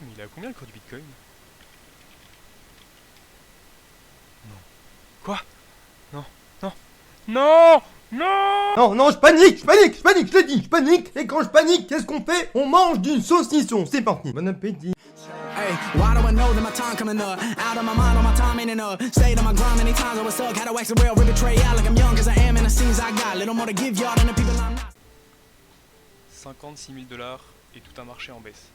Mais il est à combien le cours du Bitcoin? Non. Quoi? Non. Non. Non. Non. Non, non, je panique, je panique, je panique, je l'ai dit, je panique. Et quand je panique, qu'est-ce qu'on fait? On mange d'une saucisson. C'est parti. Bon appétit. Hey, why do I know that my time coming up? Out of my mind, all my time ain't enough. Stayed on my grind many times, I was stuck. Had to wax the real, rip it tray out like I'm young, cause I am in the scenes I got. Little more to give y'all than the people I'm not. 56 000 $ et tout un marché en baisse.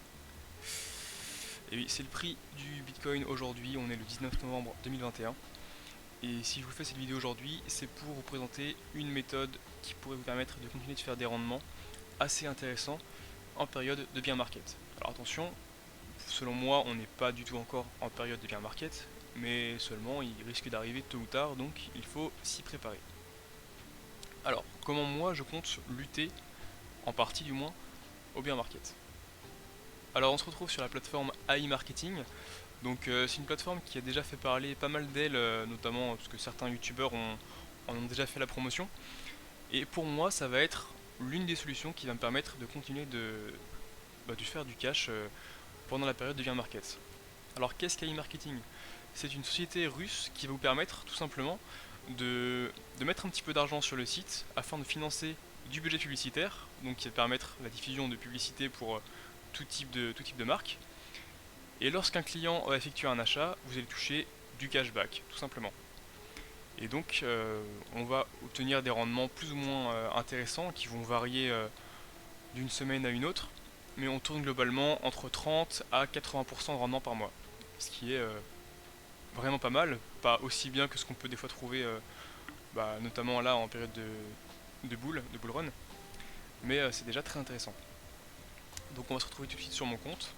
Et oui, c'est le prix du Bitcoin aujourd'hui, on est le 19 novembre 2021. Et si je vous fais cette vidéo aujourd'hui, c'est pour vous présenter une méthode qui pourrait vous permettre de continuer de faire des rendements assez intéressants en période de bear market. Alors attention, selon moi, on n'est pas du tout encore en période de bear market, mais seulement il risque d'arriver tôt ou tard, donc il faut s'y préparer. Alors, comment moi je compte lutter, en partie du moins, au bear market? Alors on se retrouve sur la plateforme AI Marketing. Donc c'est une plateforme qui a déjà fait parler pas mal d'elle, notamment parce que certains youtubeurs en ont déjà fait la promotion. Et pour moi ça va être l'une des solutions qui va me permettre de continuer de faire du cash pendant la période de bear market. Alors qu'est-ce qu'AI Marketing? C'est une société russe qui va vous permettre tout simplement de mettre un petit peu d'argent sur le site afin de financer du budget publicitaire, donc qui va permettre la diffusion de publicité pour tout type de marque. Et lorsqu'un client va effectuer un achat, vous allez toucher du cashback, tout simplement. Et donc, on va obtenir des rendements plus ou moins intéressants qui vont varier d'une semaine à une autre, mais on tourne globalement entre 30 à 80% de rendement par mois, ce qui est vraiment pas mal, pas aussi bien que ce qu'on peut des fois trouver, notamment là en période de bull run, mais c'est déjà très intéressant. Donc on va se retrouver tout de suite sur mon compte.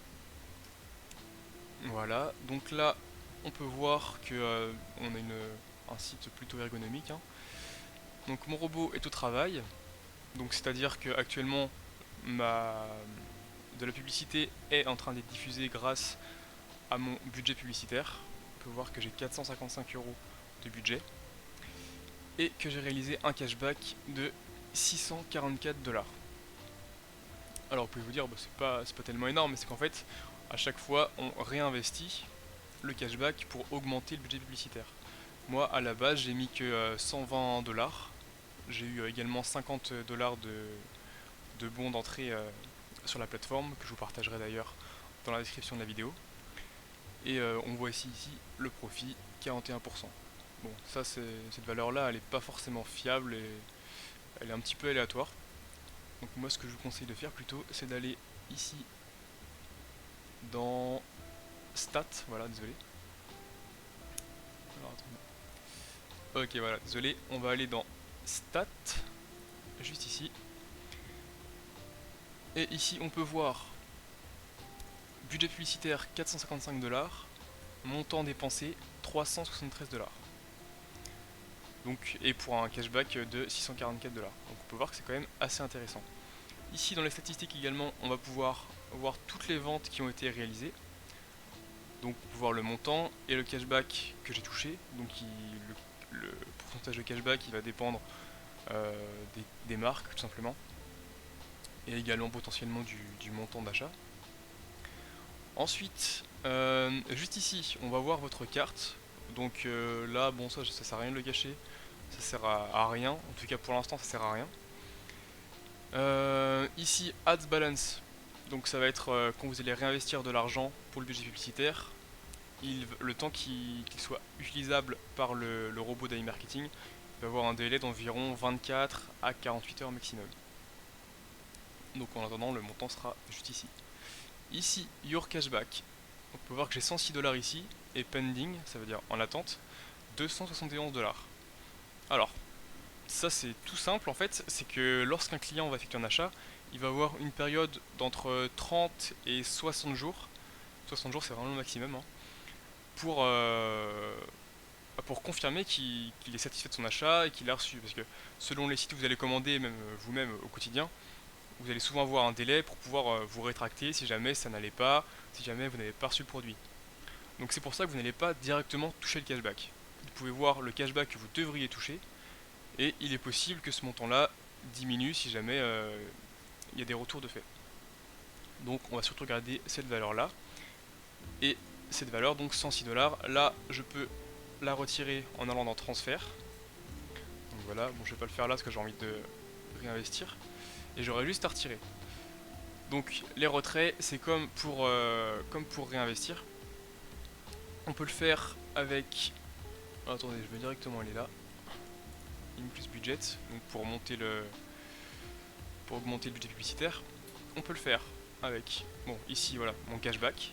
Voilà, donc là on peut voir que on a un site plutôt ergonomique, hein. Donc mon robot est au travail, donc c'est-à-dire que actuellement de la publicité est en train d'être diffusée grâce à mon budget publicitaire. On peut voir que j'ai 455 € de budget et que j'ai réalisé un cashback de 644 $. Alors vous pouvez vous dire c'est pas tellement énorme, mais c'est qu'en fait à chaque fois on réinvestit le cashback pour augmenter le budget publicitaire. Moi à la base j'ai mis que 120 $, j'ai eu également 50 $ de bons d'entrée sur la plateforme, que je vous partagerai d'ailleurs dans la description de la vidéo. Et on voit ici le profit, 41%. Bon, ça cette valeur là elle est pas forcément fiable et elle est un petit peu aléatoire. Donc moi ce que je vous conseille de faire plutôt c'est d'aller ici dans Stats, voilà, désolé. Alors, ok, voilà, désolé, on va aller dans Stats, juste ici. Et ici on peut voir budget publicitaire 455 $, montant dépensé 373 $. Donc, et pour un cashback de 644 $. Donc on peut voir que c'est quand même assez intéressant. Ici dans les statistiques également, on va pouvoir voir toutes les ventes qui ont été réalisées. Donc on peut voir le montant et le cashback que j'ai touché. Donc le pourcentage de cashback il va dépendre des marques tout simplement. Et également potentiellement du montant d'achat. Ensuite, juste ici, on va voir votre carte. Donc là, bon ça sert à rien de le cacher. Ça sert à rien. En tout cas pour l'instant ça sert à rien. Ici, Ads Balance. Donc ça va être quand vous allez réinvestir de l'argent pour le budget publicitaire, le temps qu'il soit utilisable par le robot d'AI Marketing, il va avoir un délai d'environ 24 à 48 heures maximum. Donc en attendant, le montant sera juste ici. Ici, Your Cashback. On peut voir que j'ai 106 $ ici, et pending, ça veut dire en attente, 271 $. Alors, ça c'est tout simple en fait, c'est que lorsqu'un client va effectuer un achat, il va avoir une période d'entre 30 et 60 jours. 60 jours c'est vraiment le maximum, hein, pour confirmer qu'il est satisfait de son achat et qu'il l'a reçu. Parce que selon les sites où vous allez commander, même vous-même au quotidien, vous allez souvent avoir un délai pour pouvoir vous rétracter si jamais ça n'allait pas, si jamais vous n'avez pas reçu le produit. Donc c'est pour ça que vous n'allez pas directement toucher le cashback. Vous pouvez voir le cashback que vous devriez toucher, et il est possible que ce montant-là diminue si jamais il y a des retours de fait. Donc on va surtout regarder cette valeur-là. Et cette valeur, donc 106$, là je peux la retirer en allant dans transfert. Donc voilà, bon je vais pas le faire là parce que j'ai envie de réinvestir. Et j'aurai juste à retirer. Donc les retraits, c'est comme pour réinvestir. On peut le faire avec... Oh, attendez, je vais directement aller là. In plus budget, donc pour augmenter le budget publicitaire. On peut le faire avec, bon ici voilà, mon cashback.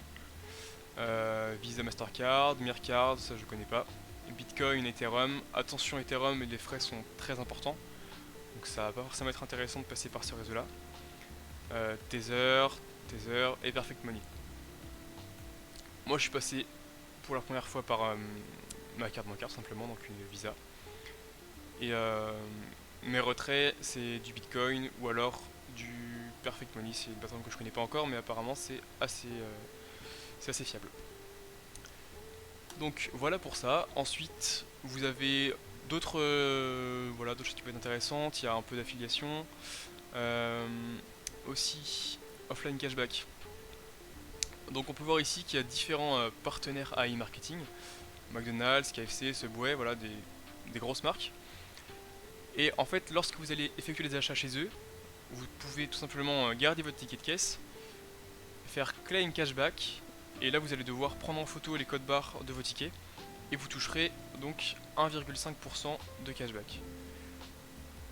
Visa, Mastercard, Mircard, ça je connais pas. Bitcoin, Ethereum. Attention, Ethereum, les frais sont très importants. Donc ça va pas forcément être intéressant de passer par ce réseau là. Tether et Perfect Money. Moi je suis passé pour la première fois par ma carte bancaire simplement, donc une Visa. Et mes retraits c'est du Bitcoin ou alors du Perfect Money, c'est une plateforme que je connais pas encore mais apparemment c'est assez fiable. Donc voilà pour ça. Ensuite vous avez d'autres voilà, d'autres choses qui peuvent être intéressantes, il y a un peu d'affiliation. Aussi offline cashback. Donc on peut voir ici qu'il y a différents partenaires AI marketing, McDonald's, KFC, Subway, voilà des grosses marques. Et en fait lorsque vous allez effectuer les achats chez eux, vous pouvez tout simplement garder votre ticket de caisse, faire claim cashback, et là vous allez devoir prendre en photo les codes barres de vos tickets, et vous toucherez donc 1,5% de cashback.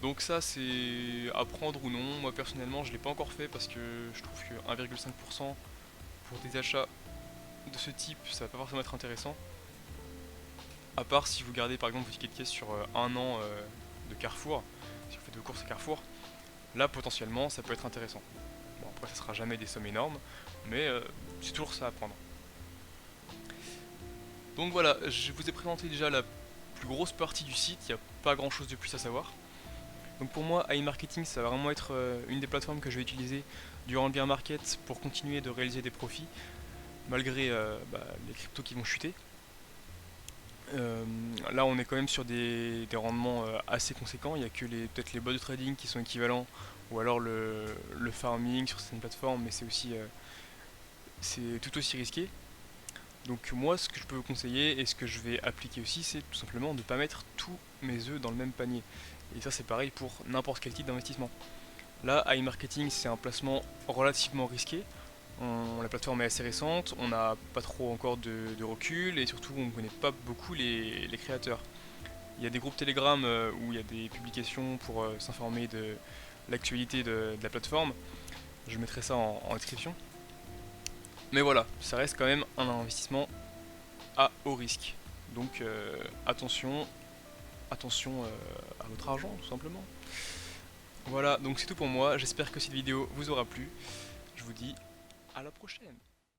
Donc ça c'est à prendre ou non, moi personnellement je l'ai pas encore fait parce que je trouve que 1,5% pour des achats de ce type ça va pas forcément être intéressant. À part si vous gardez par exemple vos tickets de caisse sur un an de Carrefour, si vous faites vos courses à Carrefour, là potentiellement ça peut être intéressant. Bon après ça sera jamais des sommes énormes, mais c'est toujours ça à prendre. Donc voilà, je vous ai présenté déjà la plus grosse partie du site, il n'y a pas grand chose de plus à savoir. Donc pour moi, AI Marketing, ça va vraiment être une des plateformes que je vais utiliser durant le bear market pour continuer de réaliser des profits, malgré les cryptos qui vont chuter. Là, on est quand même sur des rendements assez conséquents. Il n'y a que peut-être les bots de trading qui sont équivalents, ou alors le farming sur certaines plateformes, mais c'est tout aussi risqué. Donc moi, ce que je peux vous conseiller et ce que je vais appliquer aussi, c'est tout simplement de ne pas mettre tous mes œufs dans le même panier. Et ça c'est pareil pour n'importe quel type d'investissement. Là, AI Marketing c'est un placement relativement risqué. La plateforme est assez récente, on n'a pas trop encore de recul et surtout on ne connaît pas beaucoup les créateurs. Il y a des groupes Telegram où il y a des publications pour s'informer de l'actualité de la plateforme. Je mettrai ça en description. Mais voilà, ça reste quand même un investissement à haut risque. Donc attention à votre argent tout simplement. Voilà, donc c'est tout pour moi, j'espère que cette vidéo vous aura plu. Je vous dis à la prochaine.